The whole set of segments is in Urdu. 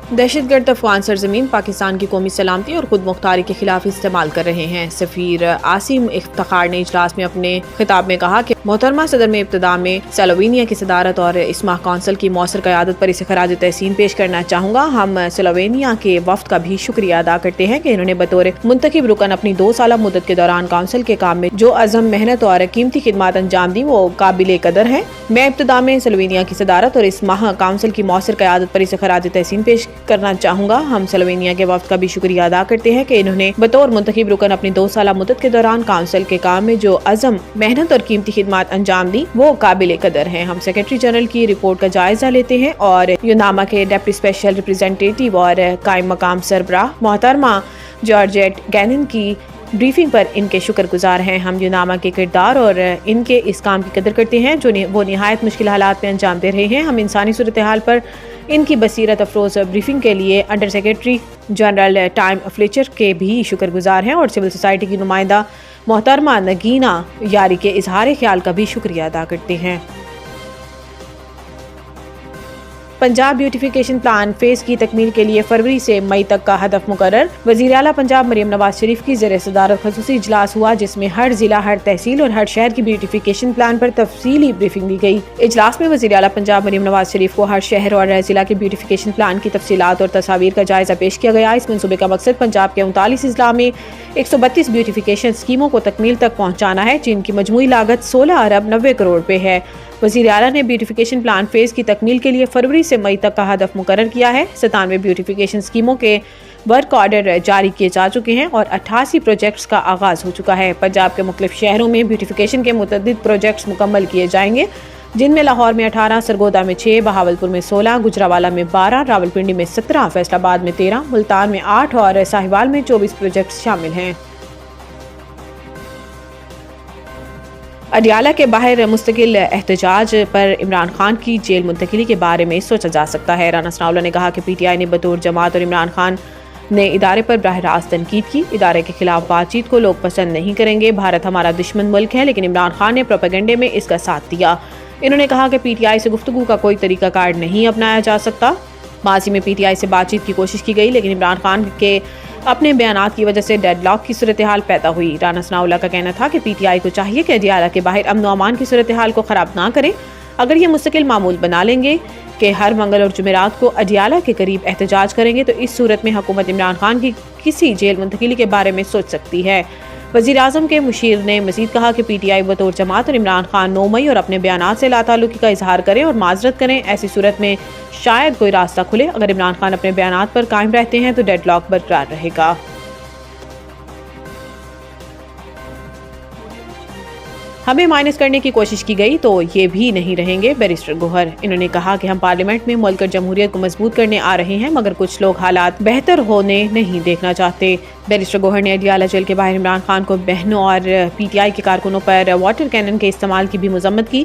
دہشت گرد افغان سرزمین پاکستان کی قومی سلامتی اور خود مختاری کے خلاف استعمال کر رہے ہیں۔ سفیر عاصم افتخار نے اجلاس میں اپنے خطاب میں کہا کہ محترمہ صدر میں ابتدا میں سلووینیا کی صدارت اور اسماح کونسل کی مؤثر قیادت پر اسے خراج تحسین پیش کرنا چاہوں گا۔ ہم سلووینیا کے وفد کا بھی شکریہ ادا کرتے ہیں کہ انہوں نے بطور منتخب رکن اپنی 2 سالہ مدت کے دوران کونسل کے کام میں جو عزم، محنت اور قیمتی خدمات انجام دی وہ قابل قدر ہیں۔ میں ابتدا میں سلووینیا کی صدارت اور اسماح کونسل کی مؤثر قیادت پر اسے خراج تحسین پیش کرنا چاہوں گا۔ ہم سلووینیا کے وفد کا بھی شکریہ ادا کرتے ہیں کہ انہوں نے بطور منتخب رکن اپنی 2 سالہ مدت کے دوران کونسل کے کام میں جو عزم، محنت اور قیمتی خدمات انجام دی وہ قابل قدر ہیں۔ ہم سیکرٹری جنرل کی رپورٹ کا جائزہ لیتے ہیں اور یوناما کے ڈپٹی اسپیشل ریپرزینٹیٹیو اور قائم مقام سربراہ محترمہ جارجیٹ گینن کی بریفنگ پر ان کے شکر گزار ہیں۔ ہم یوناما کے کردار اور ان کے اس کام کی قدر کرتے ہیں جو وہ نہایت مشکل حالات میں انجام دے رہے ہیں۔ ہم انسانی صورتحال پر ان کی بصیرت افروز بریفنگ کے لیے under secretary general time Fletcher کے بھی شکر گزار ہیں اور سول سوسائٹی کی نمائندہ محترمہ نگینا یاری کے اظہار خیال کا بھی شکریہ ادا کرتے ہیں۔ پنجاب بیوٹیفیکیشن پلان فیز کی تکمیل کے لیے فروری سے مئی تک کا ہدف مقرر۔ وزیر اعلیٰ پنجاب مریم نواز شریف کی زیر صدارت خصوصی اجلاس ہوا جس میں ہر ضلع، ہر تحصیل اور ہر شہر کی بیوٹیفیکیشن پلان پر تفصیلی بریفنگ دی گئی۔ اجلاس میں وزیر اعلیٰ پنجاب مریم نواز شریف کو ہر شہر اور ضلع کے بیوٹیفیکیشن پلان کی تفصیلات اور تصاویر کا جائزہ پیش کیا گیا۔ اس منصوبے کا مقصد پنجاب کے 39 اضلاع میں 132 بیوٹیفیکیشن اسکیموں کو تکمیل تک پہنچانا ہے جن کی مجموعی لاگت 16 ارب 90 کروڑ روپے ہے۔ وزیر اعلیٰ نے بیوٹیفیکیشن پلان فیز کی تکمیل کے لیے فروری سے مئی تک کا ہدف مقرر کیا ہے۔ 97 بیوٹیفیکیشن اسکیموں کے ورک آرڈر جاری کیے جا چکے ہیں اور 88 پروجیکٹس کا آغاز ہو چکا ہے۔ پنجاب کے مختلف شہروں میں بیوٹیفیکیشن کے متعدد پروجیکٹس مکمل کیے جائیں گے جن میں لاہور میں 18، سرگودا میں 6، بہاولپور میں 16، گجرانوالہ میں 12، راولپنڈی میں 17، فیصل آباد میں 13، ملتان میں 8 اور ساہیوال میں 24 پروجیکٹس شامل ہیں۔ اڈیالہ کے باہر مستقل احتجاج پر عمران خان کی جیل منتقلی کے بارے میں سوچا جا سکتا ہے۔ رانا ثناءاللہ نے کہا کہ پی ٹی آئی نے بطور جماعت اور عمران خان نے ادارے پر براہ راست تنقید کی۔ ادارے کے خلاف بات چیت کو لوگ پسند نہیں کریں گے۔ بھارت ہمارا دشمن ملک ہے لیکن عمران خان نے پروپیگنڈے میں اس کا ساتھ دیا۔ انہوں نے کہا کہ پی ٹی آئی سے گفتگو کا کوئی طریقہ کار نہیں اپنایا جا سکتا۔ ماضی میں پی ٹی آئی سے بات چیت کی کوشش کی گئی لیکن عمران خان کے اپنے بیانات کی وجہ سے ڈیڈ لاک کی صورتحال پیدا ہوئی۔ رانا ثناءاللہ کا کہنا تھا کہ پی ٹی آئی کو چاہیے کہ اڈیالہ کے باہر امن و امان کی صورتحال کو خراب نہ کریں۔ اگر یہ مستقل معمول بنا لیں گے کہ ہر منگل اور جمعرات کو اڈیالہ کے قریب احتجاج کریں گے تو اس صورت میں حکومت عمران خان کی کسی جیل منتقلی کے بارے میں سوچ سکتی ہے۔ وزیر اعظم کے مشیر نے مزید کہا کہ پی ٹی آئی بطور جماعت اور عمران خان 9 مئی اور اپنے بیانات سے لا تعلقی کا اظہار کریں اور معذرت کریں۔ ایسی صورت میں شاید کوئی راستہ کھلے۔ اگر عمران خان اپنے بیانات پر قائم رہتے ہیں تو ڈیڈ لاک برقرار رہے گا۔ ہمیں مائنس کرنے کی کوشش کی گئی تو یہ بھی نہیں رہیں گے، بیرسٹر گوہر۔ انہوں نے کہا کہ ہم پارلیمنٹ میں ملک اور جمہوریت کو مضبوط کرنے آ رہے ہیں مگر کچھ لوگ حالات بہتر ہونے نہیں دیکھنا چاہتے۔ بیرسٹر گوہر نے اڈیالہ جیل کے باہر عمران خان کو بہنوں اور پی ٹی آئی کے کارکنوں پر واٹر کینن کے استعمال کی بھی مذمت کی۔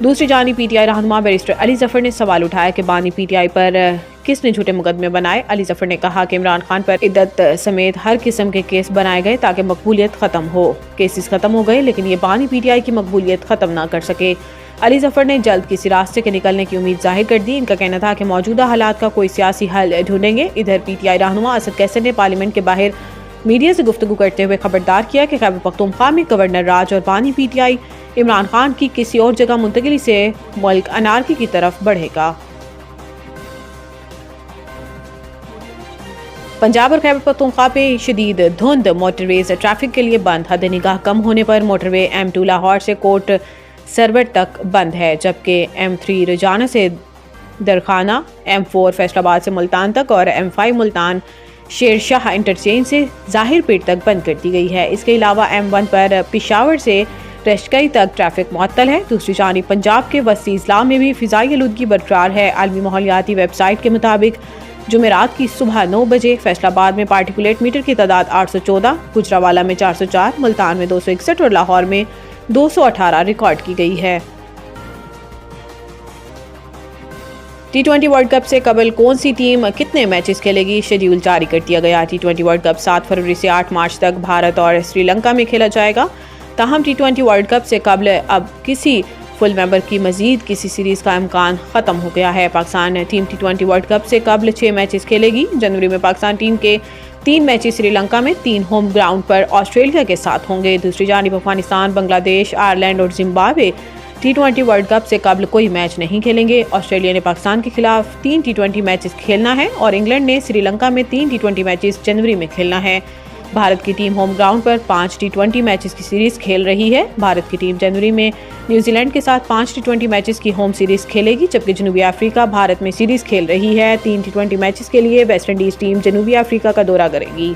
دوسری جانب پی ٹی آئی رہنما بیرسٹر علی ظفر نے سوال اٹھایا کہ بانی پی ٹی آئی پر کس نے جھوٹے مقدمے بنائے۔ علی ظفر نے کہا کہ عمران خان پر عدت سمیت ہر قسم کے کیس بنائے گئے تاکہ مقبولیت ختم ہو۔ کیسز ختم ہو گئے لیکن یہ بانی پی ٹی آئی کی مقبولیت ختم نہ کر سکے۔ علی ظفر نے جلد کسی راستے کے نکلنے کی امید ظاہر کر دی۔ ان کا کہنا تھا کہ موجودہ حالات کا کوئی سیاسی حل ڈھونڈیں گے۔ ادھر پی ٹی آئی رہنما اسد کیسر نے پارلیمنٹ کے باہر میڈیا سے گفتگو کرتے ہوئے خبردار کیا کہ خیبر پختونخوا میں گورنر راج اور بانی P T I Imran Khan کی کسی اور جگہ منتقلی سے ملک انارکی کی طرف بڑھے گا۔ پنجاب اور خیبر پختونخوا پہ شدید دھند، موٹر ویز ٹریفک کے لیے بند۔ حد نگاہ کم ہونے پر موٹر وے M2 لاہور سے کوٹ سرور تک بند ہے جبکہ M3 رجانہ سے درخانہ، M4 فیصل آباد سے ملتان تک اور M5 ملتان شیر شاہ انٹرچینج سے ظاہر پیٹ تک بند کر دی گئی ہے۔ اس کے علاوہ M1 پر پشاور سے رشکئی تک ٹریفک معطل ہے۔ دوسری جانب پنجاب کے وسطی اضلاع میں بھی فضائی آلودگی برقرار ہے۔ عالمی ماحولیاتی ویب سائٹ کے مطابق جمعرات کی صبح 9 بجے فیصل آباد میں پارٹیکولیٹ میٹر کی تعداد 814، گجرانوالہ میں 404، ملتان میں 261 اور لاہور میں 218 ریکارڈ کی گئی ہے۔ T20 ورلڈ کپ سے قبل کون سی ٹیم کتنے میچز کھیلے گی، شیڈیول جاری کر دیا گیا۔ T20 ورلڈ کپ 7 فروری سے 8 مارچ تک بھارت اور سری لنکا میں کھیلا جائے گا۔ تاہم T20 ورلڈ کپ سے قبل اب کسی فل ممبر کی مزید کسی سیریز کا امکان ختم ہو گیا ہے۔ Pakistan team T20 world cup سے قبل 6 میچز کھیلے گی۔ جنوری میں پاکستان ٹیم کے 3 میچز سری لنکا میں 3 ہوم گراؤنڈ پر آسٹریلیا کے ساتھ ہوں گے۔ دوسری جانب افغانستان، بنگلہ دیش، آئرلینڈ اور زمبابوے T20 ورلڈ کپ سے قبل کوئی میچ نہیں کھیلیں گے۔ آسٹریلیا نے پاکستان کے خلاف 3 T20 میچز کھیلنا ہے اور انگلینڈ نے سری لنکا میں 3 T20 میچز جنوری میں کھیلنا ہے۔ بھارت کی ٹیم ہوم گراؤنڈ پر 5 T20 میچز کی سیریز کھیل رہی ہے۔ بھارت کی ٹیم جنوری میں نیوزی لینڈ کے ساتھ 5 T20 میچز کی ہوم سیریز کھیلے گی، جبکہ جنوبی افریقہ بھارت میں سیریز کھیل رہی ہے۔ 3 T20 میچز کے لیے ویسٹ انڈیز ٹیم جنوبی افریقہ کا دورہ کرے گی۔